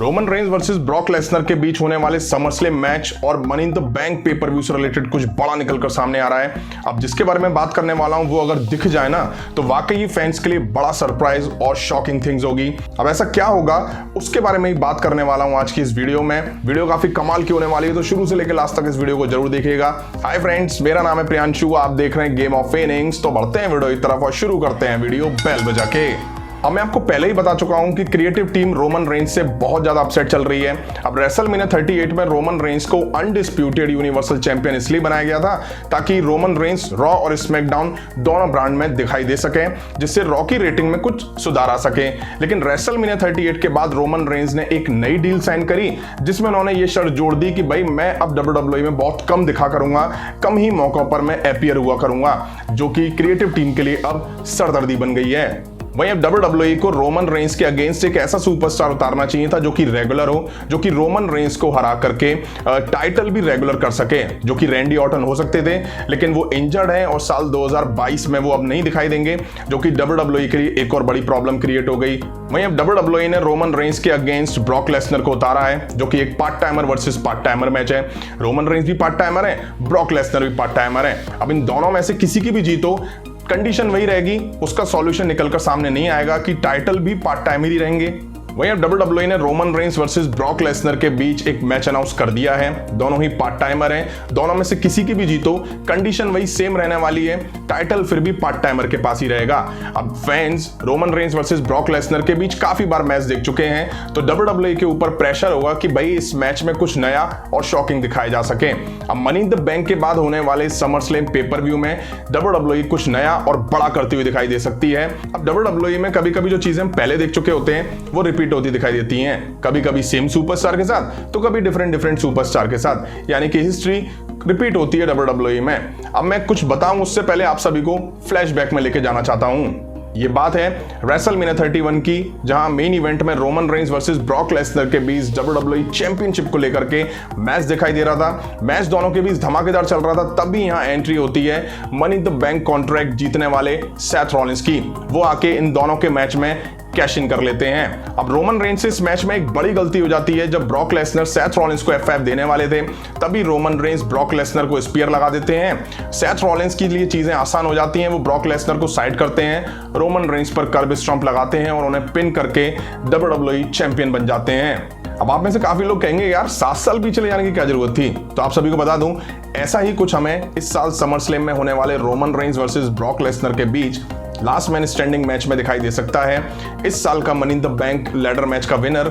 Roman Reigns versus Brock Lesnar के बीच होने वाले समरस्लैम मैच और money in the bank pay per view से रिलेटेड कुछ बड़ा निकलकर सामने आ रहा है। अब जिसके बारे में बात करने वाला हूं वो अगर दिख जाए ना तो वाकई फैंस के लिए बड़ा सरप्राइज और शॉकिंग थिंग्स होगी। अब ऐसा क्या होगा उसके बारे में ही बात करने वाला हूं आज की इस वीडियो में। वीडियो काफी कमाल की होने वाली है, तो शुरू से लेकर लास्ट तक इस वीडियो को जरूर देखिएगा। हाय फ्रेंड्स, मेरा नाम है प्रियांशु, आप देख रहे हैं गेम ऑफ इनिंग्स। तो बढ़ते हैं वीडियो की तरफ और शुरू करते हैं वीडियो बेल बजा के। अब मैं आपको पहले ही बता चुका हूं कि क्रिएटिव टीम रोमन रेंज से बहुत ज्यादा अपसेट चल रही है। अब रेसलमेनिया 38 में रोमन रेंज को अनडिस्प्यूटेड यूनिवर्सल चैंपियन इसलिए बनाया गया था ताकि रोमन रेंज रॉ और स्मैकडाउन दोनों ब्रांड में दिखाई दे सके, जिससे रॉ की रेटिंग में कुछ सुधार आ सके। लेकिन रेसलमेनिया 38 के बाद रोमन रेंज ने एक नई डील साइन करी जिसमें उन्होंने ये शर्त जोड़ दी कि भाई मैं अब WWE में बहुत कम दिखा करूंगा, कम ही मौकों पर मैं अपीयर हुआ करूंगा, जो कि क्रिएटिव टीम के लिए अब सरदर्दी बन गई है। वहीं अब WWE को रोमन रेंज के अगेंस्ट एक ऐसा सुपरस्टार उतारना चाहिए था जो कि रेगुलर हो, जो कि रोमन रेंज को हरा करके टाइटल भी रेगुलर कर सके, जो कि रैंडी ऑर्टन हो सकते थे। लेकिन वो इंजर्ड है और साल 2022 में वो अब नहीं दिखाई देंगे, जो कि WWE के लिए एक और बड़ी प्रॉब्लम क्रिएट हो गई। वहीं अब WWE ने रोमन रेंज के अगेंस्ट ब्रॉक लेसनर को उतारा है, जो कि एक part timer versus part timer match है। रोमन रेंज भी पार्ट टाइमर है, ब्रॉक लेसनर भी पार्ट टाइमर है। अब इन दोनों में से किसी की भी जीतो, कंडीशन वही रहेगी, उसका सॉल्यूशन निकलकर सामने नहीं आएगा कि टाइटल भी पार्ट टाइम ही रहेंगे। वहीं अब WWE ने Roman Reigns versus Brock Lesnar के बीच एक मैच अनाउंस कर दिया है। दोनों ही पार्ट टाइमर हैं, दोनों में से किसी की भी जीतो, कंडीशन वही सेम रहने वाली है, टाइटल फिर भी पार्ट टाइमर के पास ही रहेगा। अब fans Roman Reigns versus Brock Lesnar के बीच काफी बार मैच देख चुके हैं, तो WWE के ऊपर प्रेशर होगा कि भाई इस मैच में कुछ नया और शॉकिंग दिखाया जा सके। अब मनी इन द बैंक के बाद होने वाले समरस्लैम पेपर व्यू में WWE कुछ नया और बड़ा करती हुई दिखाई दे सकती है। अब WWE में कभी कभी जो चीजें हम पहले देख चुके होते हैं वो रिपीट होती दिखाई देती हैं, कभी कभी सेम सुपरस्टार के साथ तो कभी डिफरेंट सुपरस्टार के साथ, यानी कि हिस्ट्री रिपीट होती है WWE में। अब मैं कुछ बताऊं उससे पहले आप सभी को फ्लैशबैक में लेके जाना चाहता हूं। ये बात है रेसलमेनिया 31 की, जहां मेन इवेंट में Roman Reigns versus Brock Lesnar के बीच WWE चैंपियनशिप को लेकर के मैच दिखाई दे रहा था। मैच दोनों के बीच धमाकेदार चल रहा था, तभी यहां एंट्री होती है money in the bank contract जीतने वाले सेथ रॉलिंस की। वो आके इन दोनों के मैच में कैश इन कर लेते हैं। अब रोमन रेंज से इस मैच में एक बड़ी गलती हो जाती है। जब ब्रॉक लेसनर सेथ रॉलिंस को F5 देने वाले थे, तभी रोमन रेंज ब्रॉक लेसनर को स्पीयर लगा देते हैं। सेथ रॉलिंस के लिए चीजें आसान हो जाती हैं, वो ब्रॉक लेसनर को साइड करते हैं, रोमन रेंज पर कर्ब स्टॉम्प लगाते हैं और उन्हें पिन करके WWE चैंपियन बन जाते हैं। अब आप में से काफी लोग कहेंगे यार 7 साल पीछे ले जाने की क्या जरूरत थी, तो आप सभी को बता दूं ऐसा ही कुछ हमें इस साल समरस्लैम में होने वाले Roman Reigns versus Brock Lesnar के बीच लास्ट मैन स्टैंडिंग मैच में दिखाई दे सकता है। इस साल का money in the bank ladder match का विनर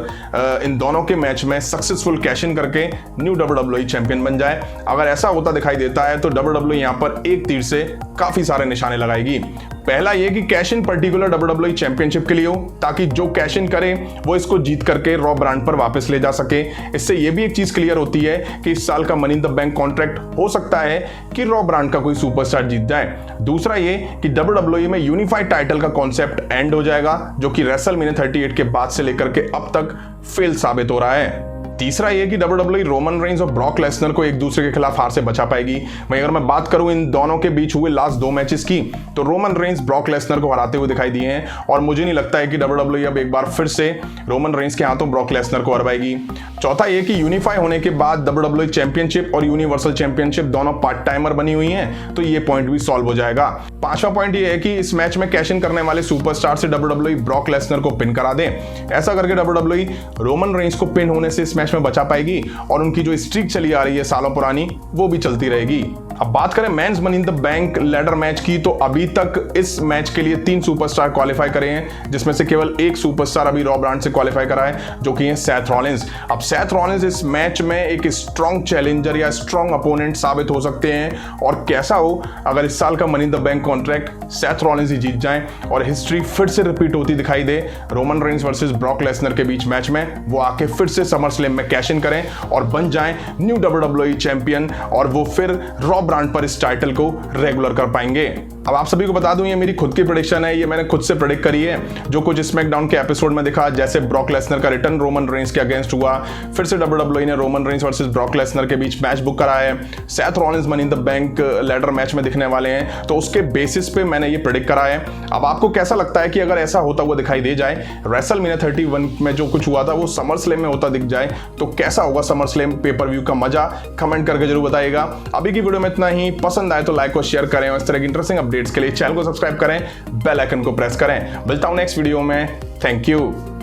इन दोनों के मैच में सक्सेसफुल कैश इन करके न्यू WWE चैंपियन बन जाए। अगर ऐसा होता दिखाई देता है तो WWE यहां पर एक तीर से काफी सारे निशाने लगाएगी। पहला ये कि cash in particular WWE championship के लिए हो, ताकि जो कैश इन करे वो इसको जीत करके रॉ ब्रांड पर वापस ले जा सके। इससे ये भी एक चीज क्लियर होती है कि इस साल का money in the bank contract हो सकता है कि रॉ ब्रांड का कोई सुपरस्टार जीत जाए। दूसरा ये कि WWE में यूनिफाइड टाइटल का कॉन्सेप्ट एंड हो जाएगा, जो कि रेसलमेनिया 38 के बाद से लेकर के अब तक फेल साबित हो रहा है। तीसरा यह कि WWE रोमन रेंज और ब्रॉक लेसनर को एक दूसरे के खिलाफ हार से बचा पाएगी। वहीं अगर मैं बात करूं इन दोनों के बीच हुए लास्ट 2 मैचेस की, तो रोमन रेंज ब्रॉक लेसनर को हराते हुए दिखाई दिए हैं और मुझे नहीं लगता है कि WWE अब एक बार फिर से रोमन रेंज के हाथों ब्रॉक लेसनर को हरवाएगी। चौथा यह कि यूनिफाई होने के बाद WWE चैंपियनशिप और यूनिवर्सल चैंपियनशिप दोनों पार्ट टाइमर बनी हुई हैं, तो ये पॉइंट भी सॉल्व हो जाएगा। पांचवा पॉइंट यह है कि इस मैच में कैश इन करने वाले सुपरस्टार से WWE ब्रॉक लेसनर को पिन करा दें। ऐसा करके WWE रोमन रेंज को पिन होने से इस मैच में बचा पाएगी और उनकी जो स्ट्रीक चली आ रही है सालों पुरानी वो भी चलती रहेगी। अब बात करें mens money in the bank ladder match की, तो अभी तक इस मैच के लिए 3 सुपरस्टार क्वालिफाई करे हैं, जिसमें से केवल एक सुपरस्टार अभी रॉ ब्रांड से क्वालिफाई करा है, जो कि है सेथ रॉलिंस। अब सेथ रॉलिंस इस मैच में एक स्ट्रॉन्ग चैलेंजर या स्ट्रॉन्ग अपोनेंट साबित हो सकते हैं, और कैसा हो अगर इस साल का money in the bank contract Seth Rollins ही जीत जाए और हिस्ट्री फिर से रिपीट होती दिखाई दे Roman Reigns versus Brock Lesnar के बीच मैच में, वो आके फिर से समरस्लैम में कैश इन करें और बन जाएं न्यू WWE चैंपियन, और वो फिर रॉ ब्रांड पर इस टाइटल को रेगुलर कर पाएंगे। अब आप सभी को बता दूं ये मेरी खुद की प्रेडिक्शन है, ये मैंने खुद से प्रेडिक्ट करी है। जो कुछ स्मैकडाउन के एपिसोड में दिखा, जैसे ब्रॉक लेसनर का रिटर्न रोमन रेंस के अगेंस्ट हुआ, फिर से WWE ने Roman Reigns versus Brock Lesnar के बीच मैच बुक करा है, Seth Rollins money in the bank ladder match में दिखने वाले हैं, तो उसके बेसिस पे मैंने ये प्रेडिक्ट करा है। अब आपको कैसा लगता है कि अगर ऐसा होता हुआ दिखाई दे जाए, रेसलमेनिया 31 में जो कुछ हुआ था वो समर स्लैम में होता दिख जाए, तो कैसा होगा समर स्लैम पेपर व्यू का मजा? कमेंट करके जरूर बताइएगा। अभी की वीडियो में इतना ही। पसंद आए तो लाइक और शेयर करें, और इस तरह की इंटरेस्टिंग अपडेट्स के लिए चैनल को सब्सक्राइब करें, बेल आइकन को प्रेस करें। मिलता हूं नेक्स्ट वीडियो में। Thank you.